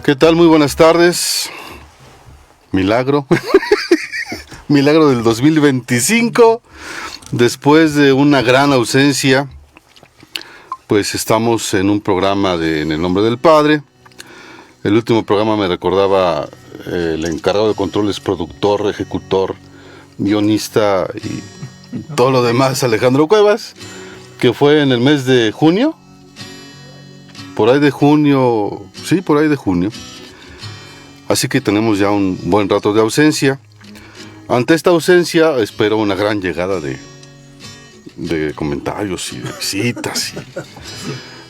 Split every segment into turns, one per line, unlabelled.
¿Qué tal? Muy buenas tardes. Milagro. Milagro del 2025. Después de una gran ausencia, pues estamos en un programa de En el Nombre del Padre. El último programa me recordaba el encargado de controles, productor, ejecutor, guionista y todo lo demás, Alejandro Cuevas, que fue en el mes de junio. Por ahí de junio, sí, por ahí de junio. Así que tenemos ya un buen rato de ausencia. Ante esta ausencia espero una gran llegada de comentarios y de visitas.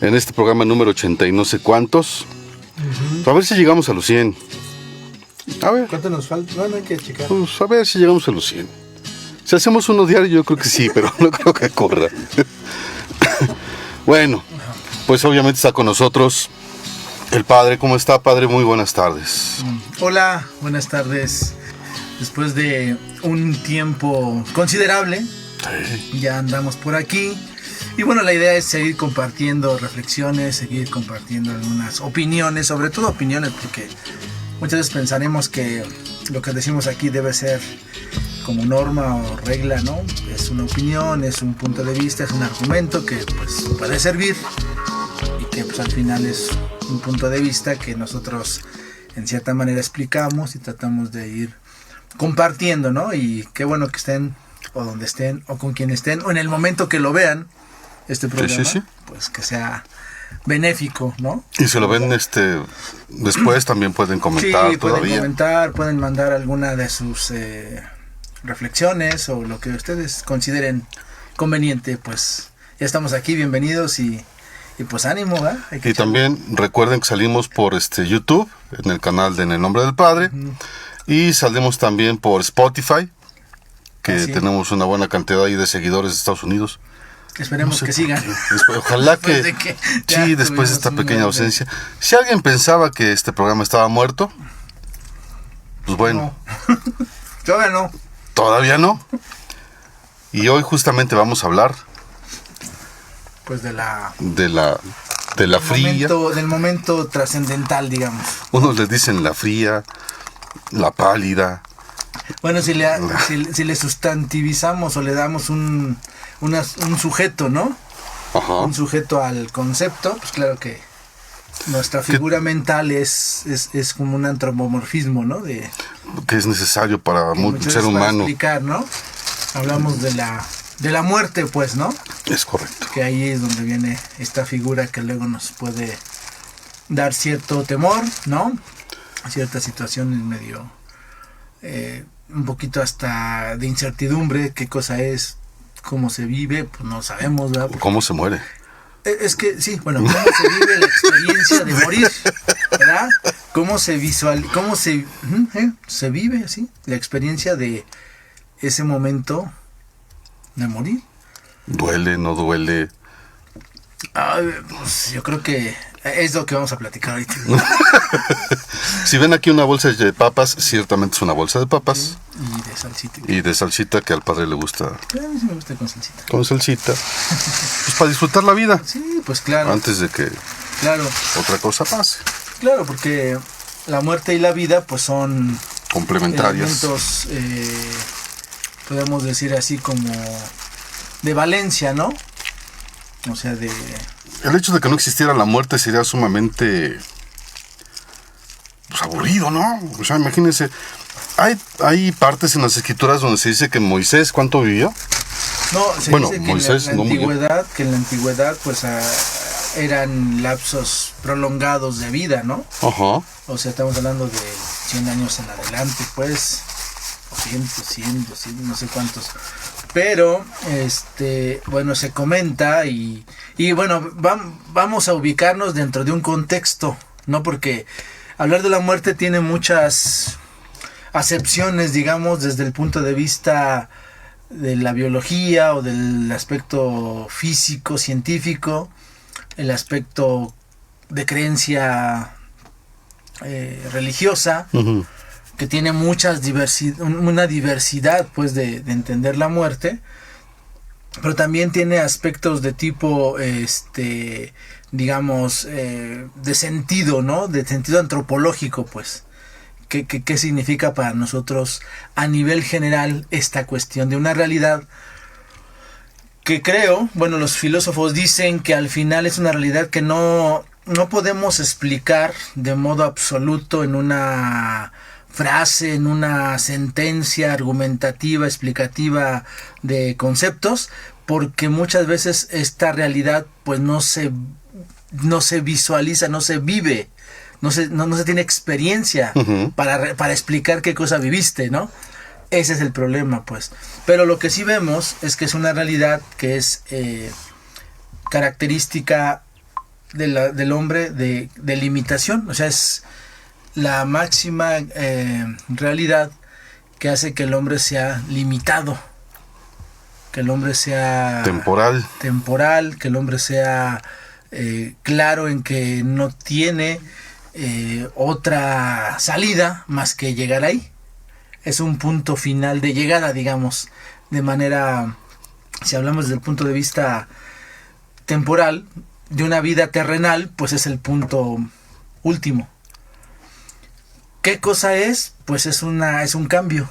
En este programa número 80 y no sé cuántos. A ver si llegamos a los 100. A ver.
¿Cuánto nos falta? Bueno, hay que checar.
Pues a ver si llegamos a los 100. Si hacemos uno diario yo creo que sí, pero no creo que corra. Bueno, pues obviamente está con nosotros el padre. ¿Cómo está, padre? Muy buenas tardes.
Hola, buenas tardes. Después de un tiempo considerable, ya andamos por aquí. Y bueno, la idea es seguir compartiendo reflexiones, seguir compartiendo algunas opiniones, sobre todo opiniones, porque muchas veces pensaremos que lo que decimos aquí debe ser como norma o regla, ¿no? Es una opinión, es un punto de vista, es un argumento que pues puede servir y que pues al final es un punto de vista que nosotros en cierta manera explicamos y tratamos de ir compartiendo, ¿no? Y qué bueno que estén o donde estén o con quien estén o en el momento que lo vean este programa, sí. Pues que sea benéfico, ¿no?
Y si lo ven después también pueden comentar.
Sí, pueden comentar, pueden mandar alguna de sus reflexiones o lo que ustedes consideren conveniente. Pues ya estamos aquí, bienvenidos y pues ánimo, ¿eh?
Y también recuerden que salimos por YouTube, en el canal de En el Nombre del Padre, y salimos también por Spotify, que tenemos una buena cantidad ahí de seguidores de Estados Unidos.
Esperemos que sigan.
Ojalá que sí, después de esta pequeña ausencia. Si alguien pensaba que este programa estaba muerto, pues bueno.
No. Todavía no.
Todavía no. Y hoy justamente vamos a hablar
pues de la
fría.
Del momento trascendental, digamos.
Unos les dicen la fría, la pálida.
Bueno, si le sustantivizamos o le damos un sujeto, ¿no?
Ajá.
Un sujeto al concepto, pues claro que nuestra figura mental es como un antropomorfismo, ¿no?
Que es necesario para un ser humano.
Para explicar, ¿no? Hablamos de la muerte, pues, ¿no?
Es correcto.
Que ahí es donde viene esta figura que luego nos puede dar cierto temor, ¿no? Ciertas situaciones medio un poquito hasta de incertidumbre, qué cosa es, cómo se vive, pues no sabemos, ¿verdad? Porque
¿cómo se muere?
Es que sí, bueno, cómo se vive la experiencia de morir, ¿verdad? Cómo se se vive así la experiencia de ese momento de morir.
¿Duele, no duele?
Pues yo creo que es lo que vamos a platicar ahorita.
Si ven aquí una bolsa de papas, ciertamente es una bolsa de papas.
Y de salsita.
Y de salsita, que al padre le gusta.
A mí sí me gusta con salsita.
Con salsita. Pues para disfrutar la vida.
Sí, pues claro.
Antes de que otra cosa pase.
Claro, porque la muerte y la vida pues son
complementarias.
Elementos, podemos decir así como de valencia, ¿no? O sea,
el hecho de que no existiera la muerte sería sumamente pues, aburrido, ¿no? O sea, imagínense, hay partes en las escrituras donde se dice que Moisés, ¿cuánto vivió?
No, se dice que
Moisés
en la antigüedad pues eran lapsos prolongados de vida, ¿no?
Ajá.
O sea, estamos hablando de 100 años en adelante, pues, o 100, no sé cuántos. Pero, bueno, se comenta y bueno, vamos a ubicarnos dentro de un contexto, ¿no? Porque hablar de la muerte tiene muchas acepciones, digamos, desde el punto de vista de la biología o del aspecto físico, científico, el aspecto de creencia religiosa. Uh-huh. Que tiene una diversidad pues de entender la muerte, pero también tiene aspectos de tipo, digamos, de sentido, ¿no? De sentido antropológico, pues. ¿Qué significa para nosotros a nivel general esta cuestión de una realidad que creo, bueno, los filósofos dicen que al final es una realidad que no podemos explicar de modo absoluto en una frase, en una sentencia argumentativa, explicativa de conceptos, porque muchas veces esta realidad pues no se visualiza, no se vive, no se tiene experiencia para explicar qué cosa viviste, ¿no? Ese es el problema, pues. Pero lo que sí vemos es que es una realidad que es característica del hombre de limitación, o sea, es la máxima realidad que hace que el hombre sea limitado, que el hombre sea temporal, que el hombre sea claro en que no tiene otra salida más que llegar ahí. Es un punto final de llegada, digamos, de manera, si hablamos desde el punto de vista temporal, de una vida terrenal, pues es el punto último. ¿Qué cosa es? Pues es un cambio.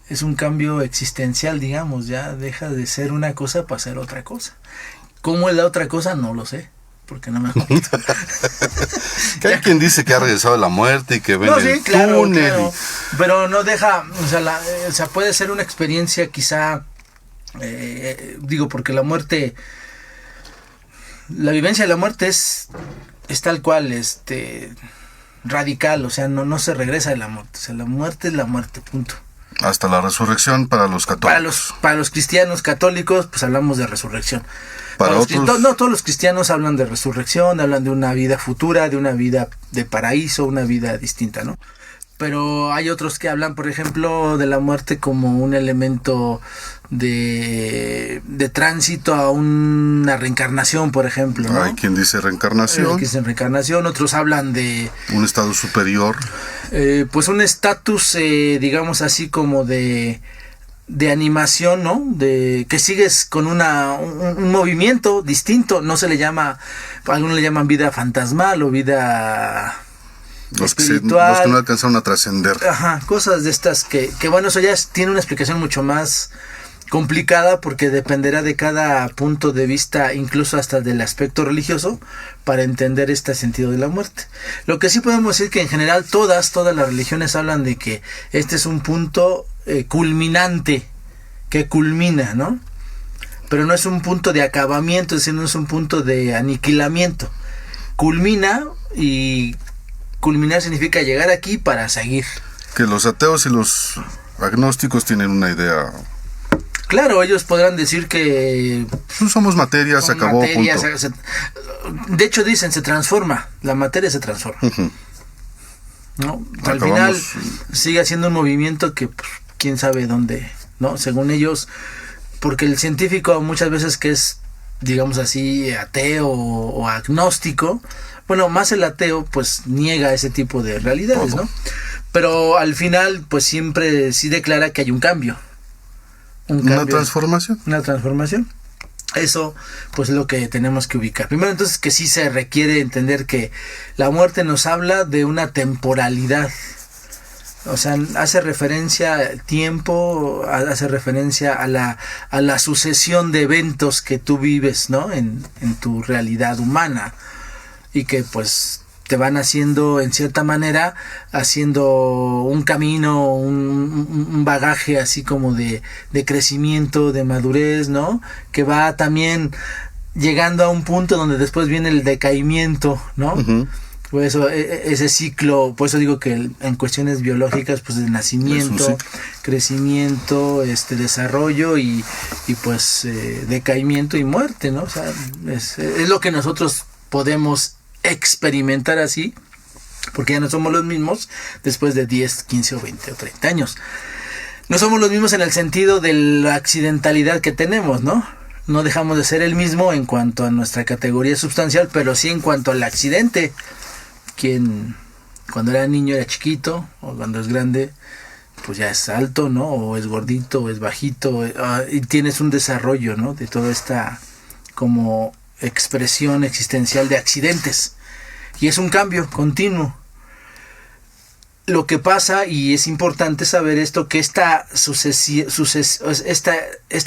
Es un cambio existencial, digamos, ya deja de ser una cosa para ser otra cosa. ¿Cómo es la otra cosa? No lo sé, porque no me acuerdo.
Que hay quien dice que ha regresado de la muerte y que ven el túnel.
Claro. Pero no deja, o sea, puede ser una experiencia quizá, digo, porque la muerte, la vivencia de la muerte es tal cual, radical, o sea, no se regresa de la muerte, o sea, la muerte es la muerte, punto.
Hasta la resurrección para los católicos.
Para los cristianos católicos, pues hablamos de resurrección.
Para otros...
No, todos los cristianos hablan de resurrección, hablan de una vida futura, de una vida de paraíso, una vida distinta, ¿no? Pero hay otros que hablan, por ejemplo, de la muerte como un elemento de tránsito a una reencarnación, por ejemplo, ¿no?
Hay quien dice reencarnación.
Otros hablan de un
estado superior.
Pues un estatus, digamos así, como de animación, ¿no? De que sigues con un movimiento distinto. No se le llama, algunos le llaman vida fantasmal o vida espiritual.
Los que no alcanzaron a trascender.
Ajá, cosas de estas que bueno, eso ya tiene una explicación mucho más complicada, porque dependerá de cada punto de vista, incluso hasta del aspecto religioso, para entender este sentido de la muerte. Lo que sí podemos decir que en general todas las religiones hablan de que este es un punto culminante, que culmina, ¿no? Pero no es un punto de acabamiento, es decir, no es un punto de aniquilamiento. Culmina, y culminar significa llegar aquí para seguir. Que los ateos y los agnósticos tienen una idea. Claro, ellos podrán decir que somos materia, se acabó, materia, punto. De hecho dicen, se transforma, la materia se transforma. ¿No? Al final sigue siendo un movimiento que pues, quién sabe dónde, ¿no? Según ellos, porque el científico muchas veces que es, digamos así, ateo o agnóstico, bueno, más el ateo pues niega ese tipo de realidades, ¿no? Pero al final pues siempre sí declara que hay un cambio. Una transformación. Eso pues es lo que tenemos que ubicar. Primero entonces que sí se requiere entender que la muerte nos habla de una temporalidad. O sea, hace referencia al tiempo, hace referencia a la sucesión de eventos que tú vives, ¿no? En tu realidad humana. Y que pues te van haciendo, en cierta manera, haciendo un camino, un bagaje así como de crecimiento, de madurez, ¿no? Que va también llegando a un punto donde después viene el decaimiento, ¿no? Uh-huh. Por eso ese ciclo, por eso digo que en cuestiones biológicas, pues de nacimiento, crecimiento, desarrollo y pues decaimiento y muerte, ¿no? O sea, es lo que nosotros podemos experimentar así, porque ya no somos los mismos después de 10, 15 o 20 o 30 años. No somos los mismos en el sentido de la accidentalidad que tenemos, ¿no? No dejamos de ser el mismo en cuanto a nuestra categoría sustancial, pero sí en cuanto al accidente. Quien cuando era niño era chiquito, o cuando es grande, pues ya es alto, ¿no? O es gordito, o es bajito, y tienes un desarrollo, ¿no? De toda esta como expresión existencial de accidentes. Y es un cambio continuo. Lo que pasa, y es importante saber esto, que este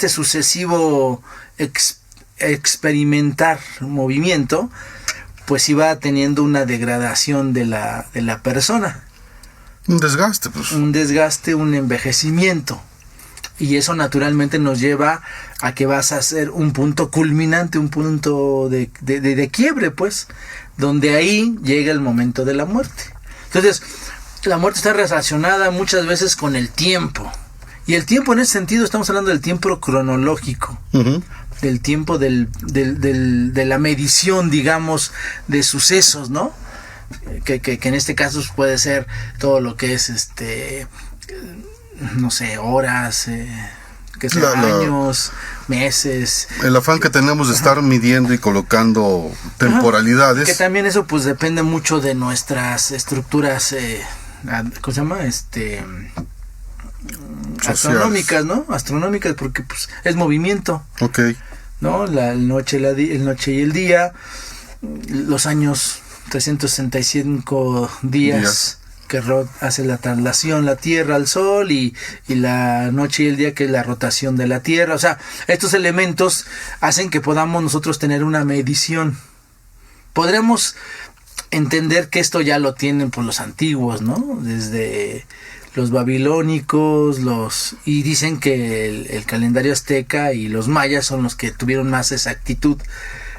sucesivo experimentar movimiento, pues iba teniendo una degradación de la persona.
Un desgaste, pues.
Un desgaste, un envejecimiento. Y eso naturalmente nos lleva a que vas a ser un punto culminante, un punto de quiebre, pues, donde ahí llega el momento de la muerte. Entonces, la muerte está relacionada muchas veces con el tiempo. Y el tiempo en ese sentido, estamos hablando del tiempo cronológico. Uh-huh. Del tiempo de la medición, digamos, de sucesos, ¿no? Que en este caso puede ser todo lo que es no sé, horas, que son años, meses.
El afán que tenemos de estar midiendo y colocando temporalidades.
Que también eso pues depende mucho de nuestras estructuras, ¿cómo se llama? Astronómicas, ¿no? Astronómicas, porque pues es movimiento.
Okay.
¿No? El noche y el día, los años 365 días. Que hace la traslación la Tierra al Sol, y la noche y el día, que es la rotación de la Tierra. O sea, estos elementos hacen que podamos nosotros tener una medición. Podremos entender que esto ya lo tienen por los antiguos, ¿no? Desde los babilónicos, y dicen que el calendario azteca y los mayas son los que tuvieron más exactitud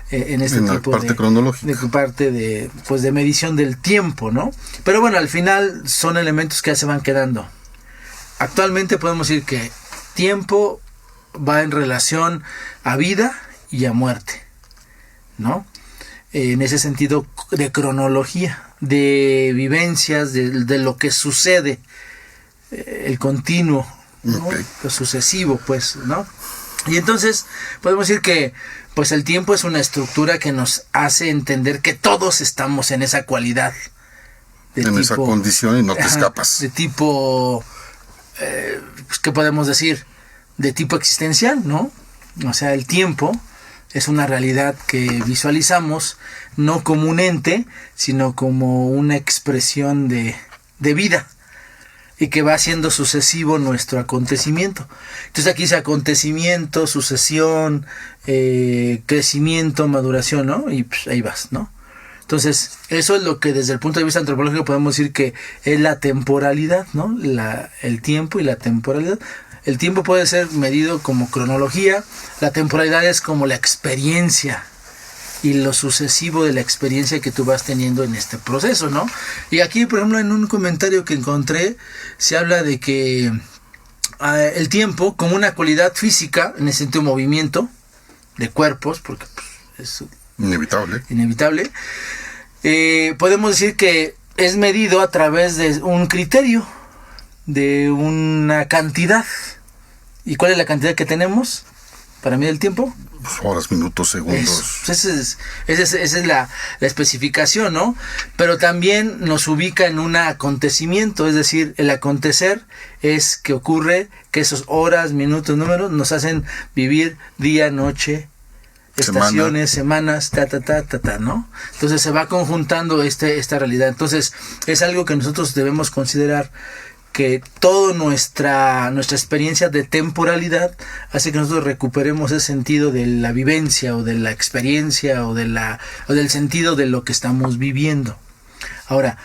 en este tipo
parte cronológica,
de parte de medición del tiempo, ¿no? Pero bueno, al final son elementos que ya se van quedando. Actualmente podemos decir que tiempo va en relación a vida y a muerte, ¿no? En ese sentido de cronología, de vivencias, de lo que sucede, el continuo, ¿no? Okay. Lo sucesivo, pues, ¿no? Y entonces podemos decir que pues el tiempo es una estructura que nos hace entender que todos estamos en esa cualidad.
Esa condición, y no te escapas.
De tipo, ¿qué podemos decir? De tipo existencial, ¿no? O sea, el tiempo es una realidad que visualizamos no como un ente, sino como una expresión de vida, y que va siendo sucesivo nuestro acontecimiento. Entonces aquí dice acontecimiento, sucesión, crecimiento, maduración, ¿no? Y pues ahí vas, ¿no? Entonces, eso es lo que desde el punto de vista antropológico podemos decir que es la temporalidad, ¿no? El tiempo y la temporalidad. El tiempo puede ser medido como cronología, la temporalidad es como la experiencia y lo sucesivo de la experiencia que tú vas teniendo en este proceso, ¿no? Y aquí, por ejemplo, en un comentario que encontré, se habla de que el tiempo, como una cualidad física, en el sentido de movimiento de cuerpos, porque pues, es inevitable, podemos decir que es medido a través de un criterio, de una cantidad. ¿Y cuál es la cantidad que tenemos para medir el tiempo?
Horas, minutos, segundos.
Esa es la especificación, ¿no? Pero también nos ubica en un acontecimiento, es decir, el acontecer es que ocurre que esos horas, minutos, números nos hacen vivir día, noche, estaciones, semanas, ¿no? Entonces se va conjuntando esta realidad. Entonces es algo que nosotros debemos considerar, que toda nuestra experiencia de temporalidad hace que nosotros recuperemos ese sentido de la vivencia o de la experiencia o del sentido de lo que estamos viviendo. Ahora,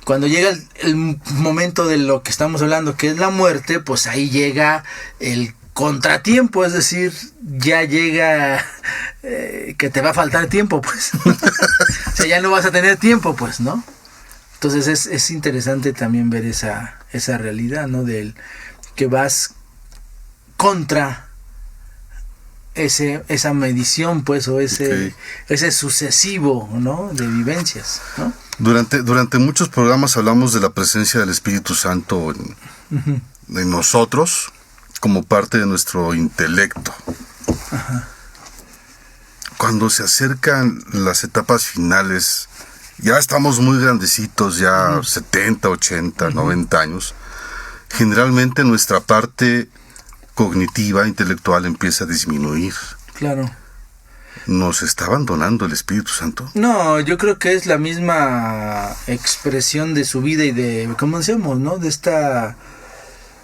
cuando llega el momento de lo que estamos hablando, que es la muerte, pues ahí llega el contratiempo, es decir, ya llega que te va a faltar tiempo, pues. O sea, ya no vas a tener tiempo, pues, ¿no? Entonces es interesante también ver esa realidad, ¿no? Del que vas contra esa medición, pues, o ese sucesivo, ¿no? De vivencias, ¿no?
Durante muchos programas hablamos de la presencia del Espíritu Santo en nosotros como parte de nuestro intelecto. Ajá. Cuando se acercan las etapas finales, ya estamos muy grandecitos, ya 70, 80, 90 años, generalmente nuestra parte cognitiva, intelectual empieza a disminuir.
Claro.
¿Nos está abandonando el Espíritu Santo?
No, yo creo que es la misma expresión de su vida y de, ¿cómo decíamos, no? De esta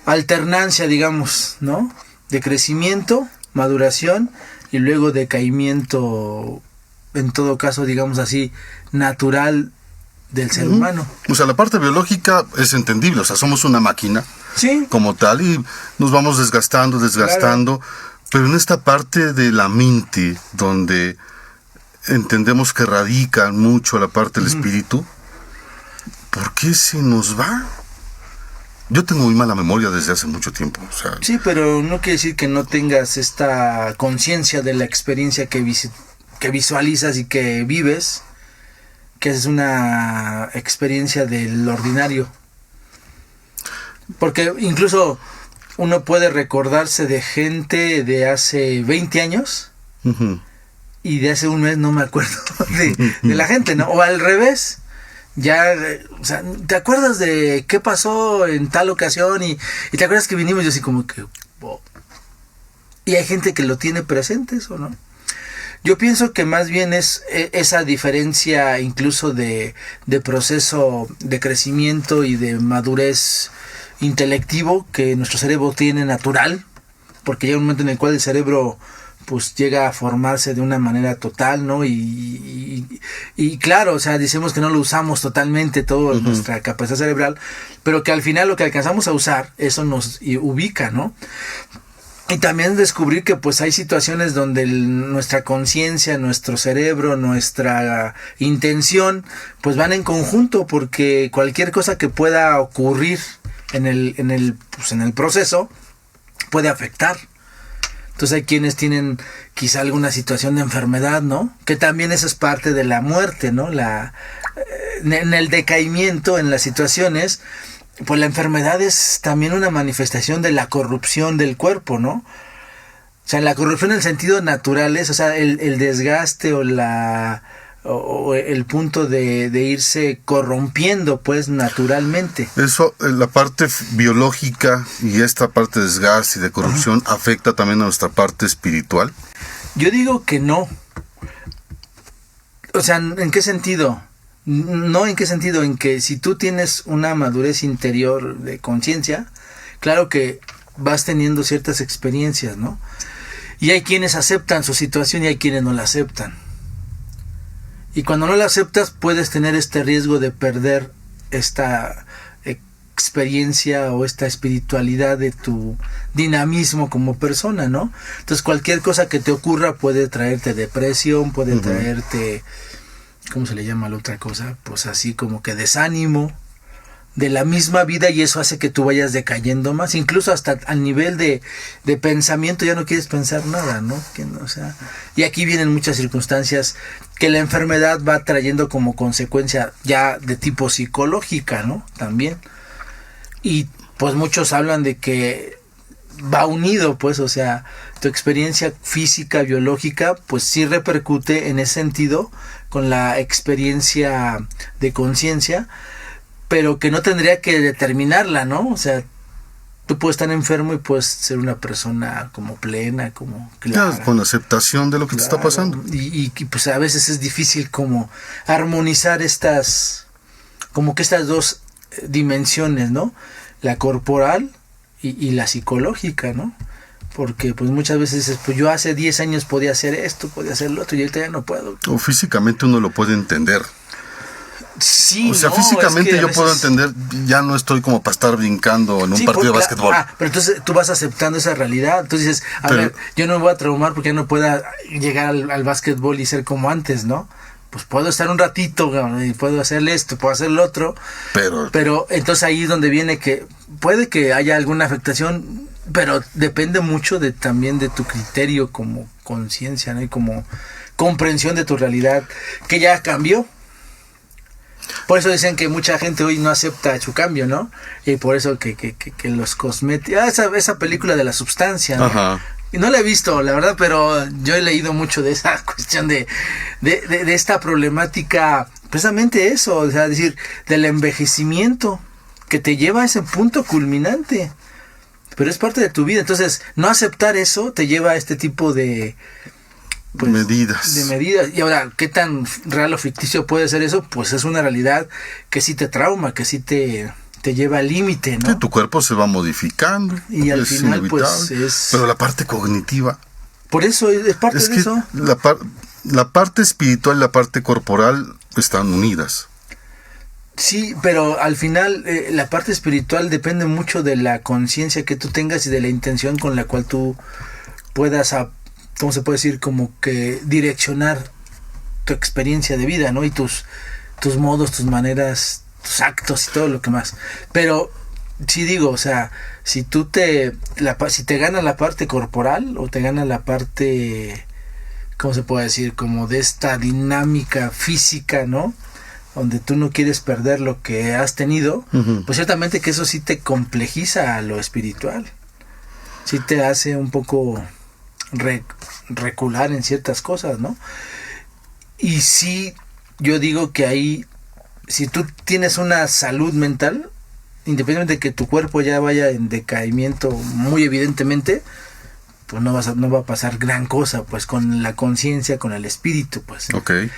alternancia, digamos, ¿no? De crecimiento, maduración y luego decaimiento, en todo caso, digamos así, natural del ser humano.
O sea, la parte biológica es entendible, o sea, somos una máquina,
sí,
como tal, y nos vamos desgastando,
claro.
pero en esta parte de la mente, donde entendemos que radica mucho la parte del espíritu, ¿por qué se nos va? Yo tengo muy mala memoria desde hace mucho tiempo. O sea,
sí, pero no quiere decir que no tengas esta conciencia de la experiencia que visualizas y que vives, que es una experiencia del ordinario. Porque incluso uno puede recordarse de gente de hace 20 años y de hace un mes no me acuerdo de la gente, ¿no? O al revés. Ya, o sea, ¿te acuerdas de qué pasó en tal ocasión? Y te acuerdas que vinimos, yo así como que... Oh. Y hay gente que lo tiene presente, ¿eso no? Yo pienso que más bien es esa diferencia incluso de proceso de crecimiento y de madurez intelectivo que nuestro cerebro tiene natural, porque llega un momento en el cual el cerebro pues llega a formarse de una manera total, ¿no? Y claro, o sea, decimos que no lo usamos totalmente, toda nuestra capacidad cerebral, pero que al final lo que alcanzamos a usar, eso nos ubica, ¿no? Y también descubrir que pues hay situaciones donde nuestra conciencia, nuestro cerebro, nuestra intención, pues van en conjunto, porque cualquier cosa que pueda ocurrir en el proceso puede afectar. Entonces hay quienes tienen quizá alguna situación de enfermedad, ¿no? Que también eso es parte de la muerte, ¿no? En el decaimiento, en las situaciones, pues la enfermedad es también una manifestación de la corrupción del cuerpo, ¿no? O sea, la corrupción en el sentido natural es, o sea, el desgaste o el punto de irse corrompiendo, pues, naturalmente.
Eso, la parte biológica y esta parte de desgaste y de corrupción afecta también a nuestra parte espiritual.
Yo digo que no. O sea, ¿en qué sentido? No, ¿en qué sentido? En que si tú tienes una madurez interior de conciencia, claro que vas teniendo ciertas experiencias, ¿no? Y hay quienes aceptan su situación y hay quienes no la aceptan. Y cuando no la aceptas puedes tener este riesgo de perder esta experiencia o esta espiritualidad de tu dinamismo como persona, ¿no? Entonces cualquier cosa que te ocurra puede traerte depresión, puede traerte, ¿cómo se le llama la otra cosa? Pues así como que desánimo de la misma vida, y eso hace que tú vayas decayendo más, incluso hasta al nivel de pensamiento ya no quieres pensar nada, ¿no? O sea, y aquí vienen muchas circunstancias que la enfermedad va trayendo como consecuencia ya de tipo psicológica, ¿no? También. Y pues muchos hablan de que va unido, pues, o sea, tu experiencia física, biológica, pues sí repercute en ese sentido con la experiencia de conciencia, pero que no tendría que determinarla, ¿no? O sea, tú puedes estar enfermo y puedes ser una persona como plena, como clara.
Ya, con aceptación de lo que te está pasando.
Y pues a veces es difícil como armonizar estas dos dimensiones, ¿no? La corporal y la psicológica, ¿no? Porque pues muchas veces dices, pues yo hace 10 años podía hacer esto, podía hacer lo otro, y ahorita ya no puedo.
O físicamente uno lo puede entender.
Sí,
o sea, físicamente yo puedo entender, ya no estoy como para estar brincando en un partido de básquetbol.
Pero entonces tú vas aceptando esa realidad. Entonces dices, a ver, yo no me voy a traumar porque ya no pueda llegar al básquetbol y ser como antes, ¿no? Pues puedo estar un ratito y puedo hacerle esto, puedo hacer lo otro. Pero entonces ahí es donde viene que puede que haya alguna afectación, pero depende mucho también de tu criterio como conciencia, ¿no? Y como comprensión de tu realidad, que ya cambió. Por eso dicen que mucha gente hoy no acepta su cambio, ¿no? Y por eso que los cosméticos... esa película de La Substancia, ¿no?
Ajá.
Y no la he visto, la verdad, pero yo he leído mucho de esa cuestión de esta problemática, precisamente eso, o sea, decir, del envejecimiento. que te lleva a ese punto culminante. Pero es parte de tu vida. Entonces, no aceptar eso te lleva a este tipo de
medidas.
De medidas. Y ahora, ¿qué tan real o ficticio puede ser eso? Pues es una realidad que sí te trauma, que sí te lleva al límite, ¿no?
Sí, tu cuerpo se va modificando.
Y al final,
inevitable.
pues es...
Pero la parte cognitiva...
Por eso es parte de eso.
La parte espiritual y la parte corporal están unidas.
Sí, pero al final la parte espiritual depende mucho de la conciencia que tú tengas y de la intención con la cual tú puedas, ¿cómo se puede decir? Como que direccionar tu experiencia de vida, ¿no? Y tus modos, tus maneras, tus actos y todo lo que más. Pero sí digo, o sea, si si te gana la parte corporal o te gana la parte, ¿cómo se puede decir? Como de esta dinámica física, ¿no? Donde tú no quieres perder lo que has tenido, pues ciertamente que eso sí te complejiza a lo espiritual. Sí te hace un poco recular en ciertas cosas, ¿no? Y sí, yo digo que ahí, si tú tienes una salud mental, independientemente de que tu cuerpo ya vaya en decaimiento muy evidentemente, pues no va a pasar gran cosa, pues con la conciencia, con el espíritu, pues.
Okay.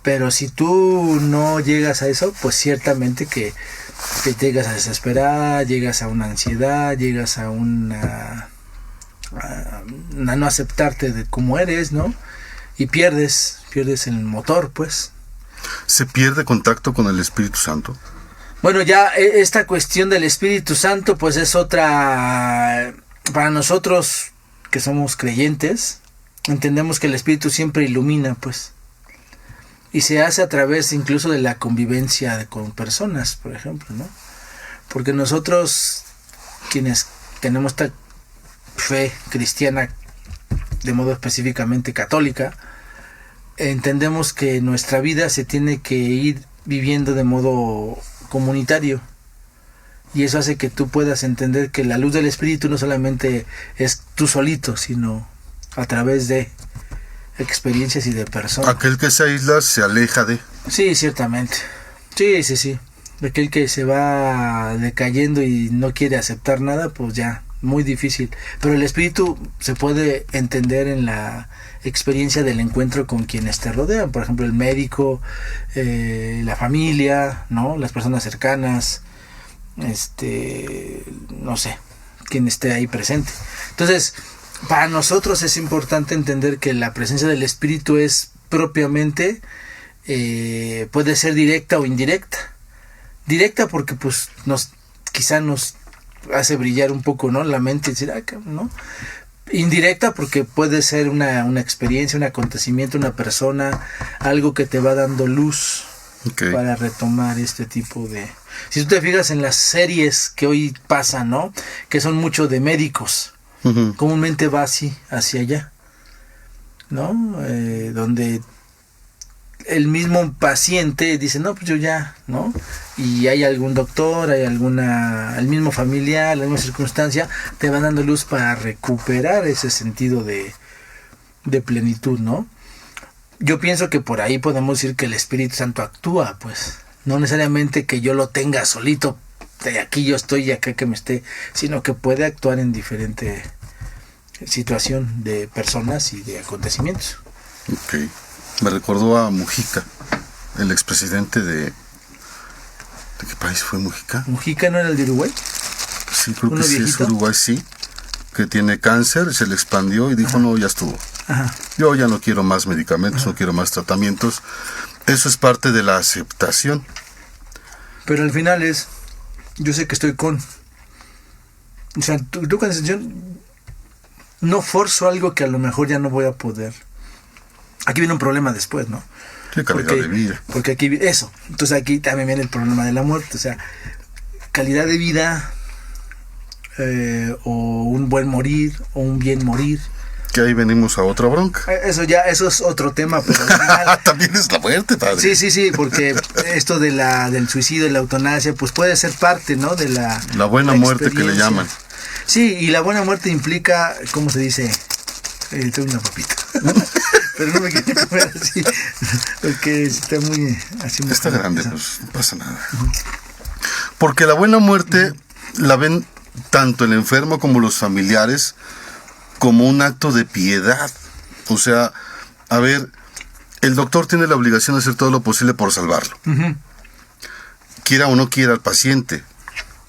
Pero si tú no llegas a eso, pues ciertamente que llegas a desesperar, llegas a una ansiedad, llegas a a no aceptarte de cómo eres, ¿no? Y pierdes el motor, pues.
¿Se pierde contacto con el Espíritu Santo?
Bueno, ya esta cuestión del Espíritu Santo, pues es otra, para nosotros que somos creyentes, entendemos que el Espíritu siempre ilumina, pues. Y se hace a través incluso de la convivencia con personas, por ejemplo, ¿no? Porque nosotros, quienes tenemos esta fe cristiana, de modo específicamente católica, entendemos que nuestra vida se tiene que ir viviendo de modo comunitario. Y eso hace que tú puedas entender que la luz del Espíritu no solamente es tú solito, sino a través de experiencias y de personas.
Aquel que se aísla se aleja de...
Sí, ciertamente. Sí. Aquel que se va decayendo y no quiere aceptar nada, pues ya, muy difícil. Pero el espíritu se puede entender en la experiencia del encuentro con quienes te rodean. Por ejemplo, el médico, la familia, ¿no? Las personas cercanas, no sé, quien esté ahí presente. Entonces, para nosotros es importante entender que la presencia del Espíritu es propiamente, puede ser directa o indirecta. Directa porque pues quizá nos hace brillar un poco, ¿no? La mente y decir, ¿no? Indirecta porque puede ser una experiencia, un acontecimiento, una persona, algo que te va dando luz. Okay. Para retomar este tipo de... Si tú te fijas en las series que hoy pasan, ¿no? Que son mucho de médicos. Uh-huh. Comúnmente va así, hacia allá, ¿no? Donde el mismo paciente dice, no, pues yo ya, ¿no? Y hay algún doctor, hay el mismo familiar, la misma circunstancia, te va dando luz para recuperar ese sentido de plenitud, ¿no? Yo pienso que por ahí podemos decir que el Espíritu Santo actúa, pues, no necesariamente que yo lo tenga solito, de aquí yo estoy y acá que me esté, sino que puede actuar en diferente situación de personas y de acontecimientos.
Ok. Me recordó a Mujica, el expresidente ¿de qué país fue Mujica?
¿Mujica no era el de Uruguay?
Sí, creo que sí, es Uruguay, sí. Que tiene cáncer, se le expandió y dijo, ajá, no, ya estuvo. Ajá. Yo ya no quiero más medicamentos, ajá, no quiero más tratamientos. Eso es parte de la aceptación.
Pero al final yo sé que estoy con... O sea, tú con excepción, no forzo algo que a lo mejor ya no voy a poder. Aquí viene un problema después, ¿no?
Sí, calidad de vida.
Porque aquí, eso. Entonces aquí también viene el problema de la muerte. O sea, calidad de vida, o un buen morir, o un bien morir.
Que ahí venimos a otra bronca.
Eso es otro tema, pero
también es la muerte, padre.
Sí, porque esto del suicidio, de la eutanasia, pues puede ser parte, ¿no? De la
buena muerte que le llaman.
Sí, y la buena muerte implica, ¿cómo se dice? Tengo una papita. Pero no me quiero comer así, porque está muy... así muy
está grande, pues no pasa nada. Porque la buena muerte la ven tanto el enfermo como los familiares como un acto de piedad. O sea, a ver, el doctor tiene la obligación de hacer todo lo posible por salvarlo. Quiera o no quiera al paciente.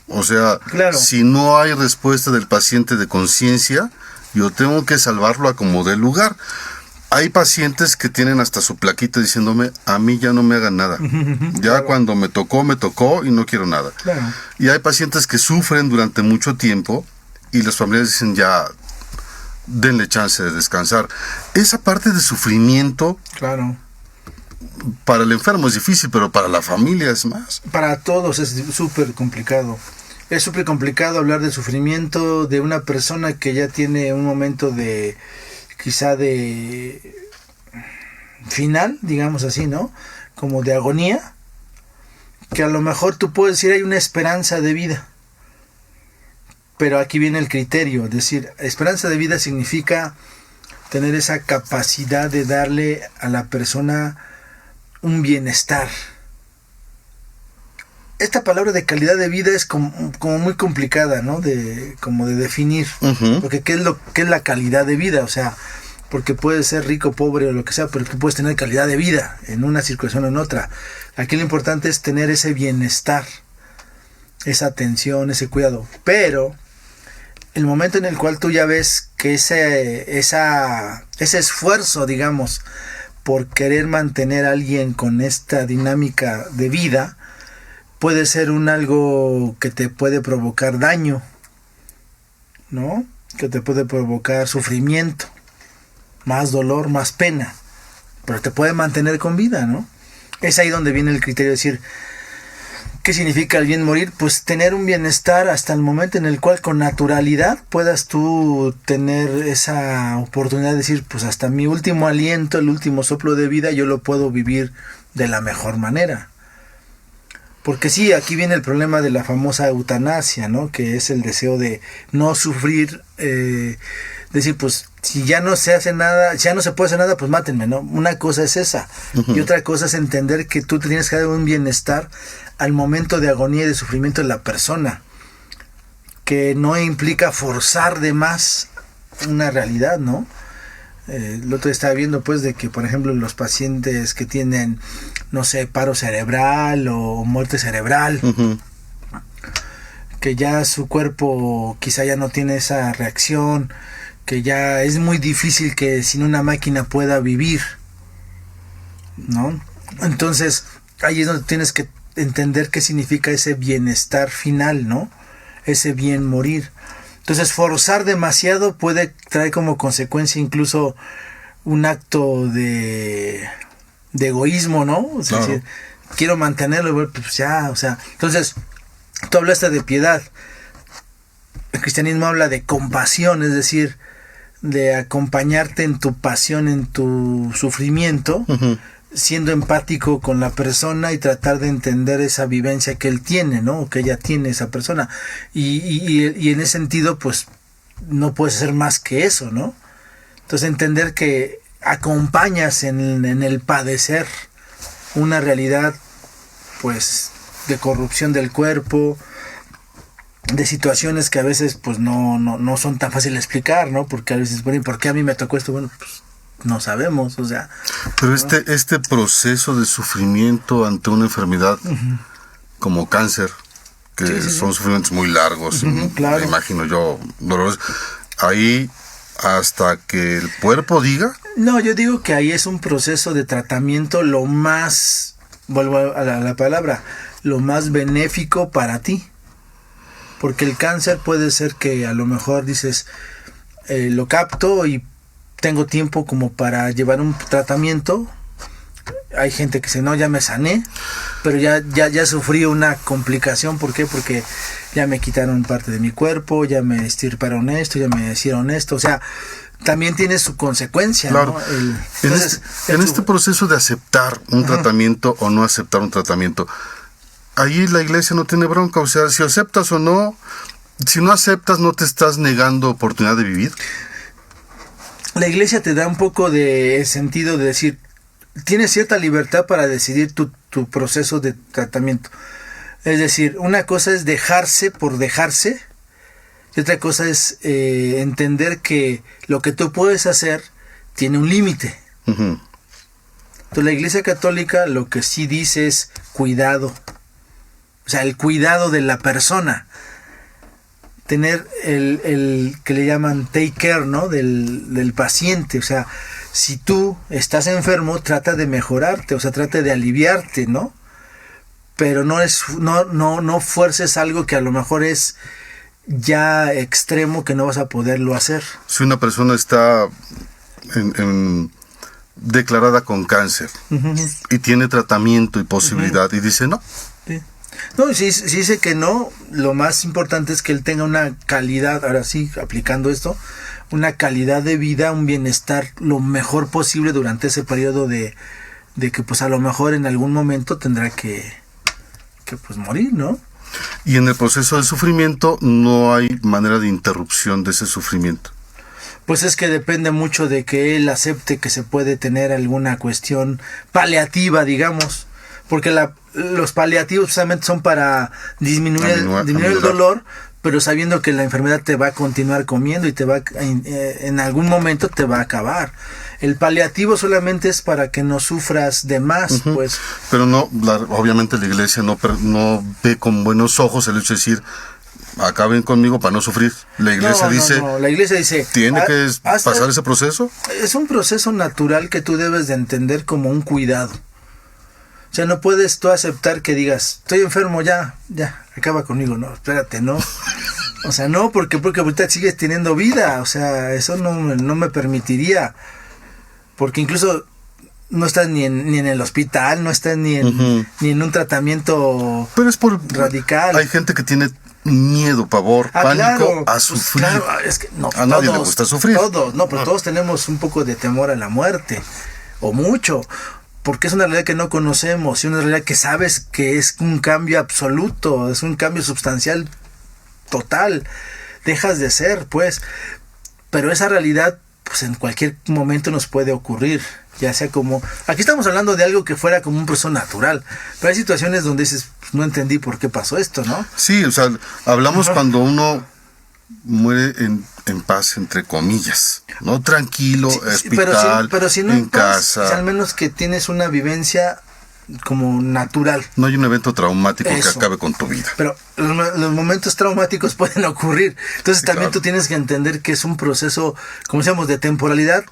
O sea,
Claro.
si no hay respuesta del paciente de conciencia, yo tengo que salvarlo a como dé lugar. Hay pacientes que tienen hasta su plaquita diciéndome, a mí ya no me hagan nada. Ya
Claro.
cuando me tocó y no quiero nada.
Claro.
Y hay pacientes que sufren durante mucho tiempo y los familiares dicen, ya, denle chance de descansar. Esa parte de sufrimiento
Claro.
para el enfermo es difícil, pero para la familia es más.
Para todos es súper complicado. Es súper complicado hablar del sufrimiento de una persona que ya tiene un momento de, quizá de final, digamos así, ¿no? Como de agonía, que a lo mejor tú puedes decir hay una esperanza de vida. Pero aquí viene el criterio, es decir, esperanza de vida significa tener esa capacidad de darle a la persona un bienestar. Esta palabra de calidad de vida es como muy complicada, ¿no? Como de definir. Porque ¿qué es la calidad de vida? O sea, porque puedes ser rico, pobre o lo que sea, pero tú puedes tener calidad de vida en una situación o en otra. Aquí lo importante es tener ese bienestar, esa atención, ese cuidado. Pero el momento en el cual tú ya ves que ese esfuerzo, digamos, por querer mantener a alguien con esta dinámica de vida, puede ser algo que te puede provocar daño, ¿no? Que te puede provocar sufrimiento, más dolor, más pena, pero te puede mantener con vida, ¿no? Es ahí donde viene el criterio de decir, ¿qué significa el bien morir? Pues tener un bienestar hasta el momento en el cual con naturalidad puedas tú tener esa oportunidad de decir, pues hasta mi último aliento, el último soplo de vida, yo lo puedo vivir de la mejor manera. Porque sí, aquí viene el problema de la famosa eutanasia, ¿no? Que es el deseo de no sufrir, decir, pues si ya no se hace nada, si ya no se puede hacer nada, pues mátenme, ¿no? Una cosa es esa. Y otra cosa es entender que tú te tienes que dar un bienestar al momento de agonía y de sufrimiento de la persona, que no implica forzar de más una realidad, ¿no? El otro día estaba viendo pues de que por ejemplo los pacientes que tienen, no sé, paro cerebral o muerte cerebral, que ya su cuerpo quizá ya no tiene esa reacción, que ya es muy difícil que sin una máquina pueda vivir, ¿no? Entonces ahí es donde tienes que entender qué significa ese bienestar final, ¿no? Ese bien morir. Entonces forzar demasiado puede traer como consecuencia incluso un acto de egoísmo, ¿no? O sea,
Claro.
decir, quiero mantenerlo, pues ya, o sea, entonces tú hablaste de piedad. El cristianismo habla de compasión, es decir, de acompañarte en tu pasión, en tu sufrimiento, siendo empático con la persona y tratar de entender esa vivencia que él tiene, ¿no? O que ella tiene, esa persona. Y en ese sentido, pues, no puedes hacer más que eso, ¿no? Entonces, entender que acompañas en el padecer una realidad, pues, de corrupción del cuerpo, de situaciones que a veces, pues, no son tan fáciles de explicar, ¿no? Porque a veces, bueno, ¿por qué a mí me tocó esto? Bueno, pues, no sabemos, o sea.
Pero este proceso de sufrimiento ante una enfermedad como cáncer, que
Sí, sí,
son sufrimientos muy largos,
claro.
me imagino yo, dolorosos, ahí hasta que el cuerpo diga.
No, yo digo que ahí es un proceso de tratamiento lo más, vuelvo a la palabra, lo más benéfico para ti. Porque el cáncer puede ser que a lo mejor dices, lo capto y tengo tiempo como para llevar un tratamiento. Hay gente que dice, no, ya me sané, pero ya sufrí una complicación. ¿Por qué? Porque ya me quitaron parte de mi cuerpo, ya me estirparon esto, ya me hicieron esto. O sea, también tiene su consecuencia,
Claro.
¿no?
En este proceso de aceptar un tratamiento o no aceptar un tratamiento, ahí la iglesia no tiene bronca. O sea, si aceptas o no, si no aceptas, no te estás negando oportunidad de vivir.
La iglesia te da un poco de sentido de decir, tienes cierta libertad para decidir tu proceso de tratamiento. Es decir, una cosa es dejarse por dejarse y otra cosa es entender que lo que tú puedes hacer tiene un límite.
Ujú.
Entonces la Iglesia Católica lo que sí dice es cuidado. O sea, el cuidado de la persona. Tener el que le llaman take care, ¿no? Del paciente. O sea, si tú estás enfermo, trata de mejorarte, o sea, trata de aliviarte, ¿no? Pero no fuerces algo que a lo mejor es ya extremo que no vas a poderlo hacer.
Si una persona está declarada con cáncer y tiene tratamiento y posibilidad y dice no.
Sí. No, si dice que no, lo más importante es que él tenga una calidad, ahora sí, aplicando esto, una calidad de vida, un bienestar lo mejor posible durante ese periodo de que pues a lo mejor en algún momento tendrá que pues morir, ¿no?
Y en el proceso de sufrimiento no hay manera de interrupción de ese sufrimiento.
Pues es que depende mucho de que él acepte que se puede tener alguna cuestión paliativa, digamos, porque los paliativos precisamente son para disminuir el dolor, pero sabiendo que la enfermedad te va a continuar comiendo y te va en algún momento te va a acabar. El paliativo solamente es para que no sufras de más, pues.
Pero no, obviamente la Iglesia no ve con buenos ojos el hecho de decir, acaben conmigo para no sufrir. La Iglesia
la Iglesia dice,
¿tiene que pasar ese proceso?
Es un proceso natural que tú debes de entender como un cuidado. O sea, no puedes tú aceptar que digas, estoy enfermo, ya, acaba conmigo. No, espérate, no. O sea, no, porque ahorita sigues teniendo vida. O sea, eso no me permitiría. Porque incluso no estás ni en el hospital, no estás ni en un tratamiento
pero es por
radical.
Hay gente que tiene miedo, pavor, pánico a sufrir.
Claro, es que no,
a nadie le gusta sufrir.
Pero todos tenemos un poco de temor a la muerte, o mucho, porque es una realidad que no conocemos, y una realidad que sabes que es un cambio absoluto, es un cambio sustancial total. Dejas de ser, pues, pero esa realidad pues en cualquier momento nos puede ocurrir, ya sea como, aquí estamos hablando de algo que fuera como un proceso natural, pero hay situaciones donde dices, pues, no entendí por qué pasó esto, ¿no?
Sí, o sea, hablamos cuando uno muere en paz, entre comillas, ¿no? Tranquilo, hospital,
pero si no
en casa.
Al menos que tienes una vivencia como natural.
No hay un evento traumático que acabe con tu vida.
Pero los momentos traumáticos pueden ocurrir. Entonces
Sí,
también
claro.
tú tienes que entender que es un proceso, como decíamos, de temporalidad,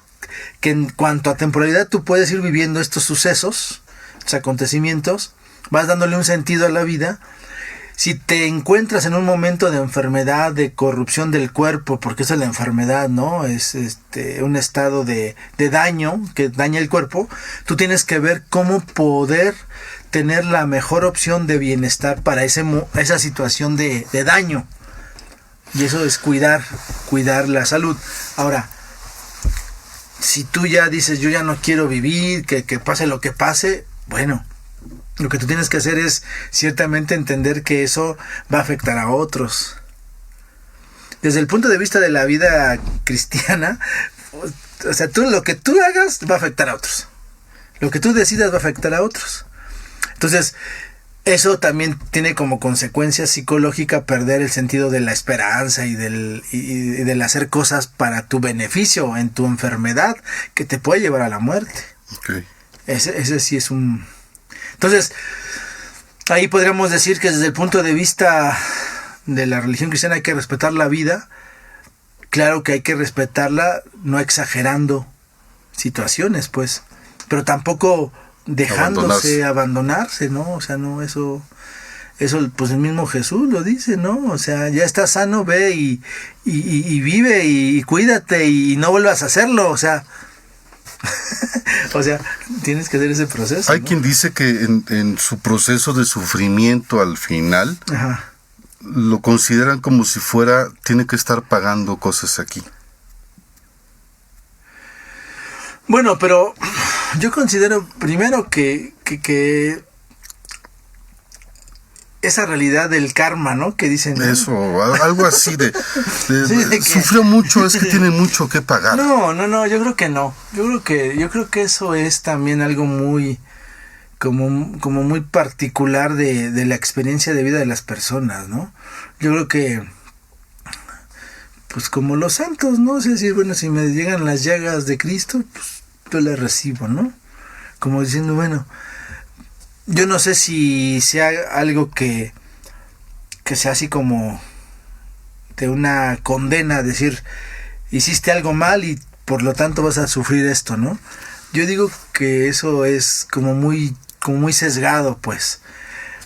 que en cuanto a temporalidad tú puedes ir viviendo estos sucesos, estos acontecimientos, vas dándole un sentido a la vida. Si te encuentras en un momento de enfermedad, de corrupción del cuerpo, porque esa es la enfermedad, ¿no? Es un estado de daño que daña el cuerpo, tú tienes que ver cómo poder tener la mejor opción de bienestar para esa situación de daño. Y eso es cuidar la salud. Ahora, si tú ya dices, yo ya no quiero vivir, que pase lo que pase, bueno, lo que tú tienes que hacer es ciertamente entender que eso va a afectar a otros. Desde el punto de vista de la vida cristiana, o sea, lo que tú hagas va a afectar a otros. Lo que tú decidas va a afectar a otros. Entonces, eso también tiene como consecuencia psicológica perder el sentido de la esperanza y del hacer cosas para tu beneficio en tu enfermedad, que te puede llevar a la muerte.
Okay.
Ese sí es un... Entonces, ahí podríamos decir que desde el punto de vista de la religión cristiana hay que respetar la vida. Claro que hay que respetarla no exagerando situaciones, pues, pero tampoco dejándose abandonarse, ¿no? O sea, no, eso pues el mismo Jesús lo dice, ¿no? O sea, ya estás sano, ve y vive y cuídate y no vuelvas a hacerlo, o sea... O sea, tienes que hacer ese proceso.
Hay
¿no?
quien dice que en su proceso de sufrimiento al final,
Ajá.
lo consideran como si tiene que estar pagando cosas aquí.
Bueno, pero yo considero primero que esa realidad del karma, ¿no? Que dicen... ¿no?
Eso, algo así de
Sí, de que...
sufrió mucho, es que tiene mucho que pagar.
No, yo creo que no. Yo creo que eso es también algo muy como muy particular de la experiencia de vida de las personas, ¿no? Yo creo que, pues como los santos, ¿no? Es decir, bueno, si me llegan las llagas de Cristo, pues yo las recibo, ¿no? Como diciendo, bueno, yo no sé si sea algo que sea así como de una condena, decir, hiciste algo mal y por lo tanto vas a sufrir esto, ¿no? Yo digo que eso es como muy sesgado, pues.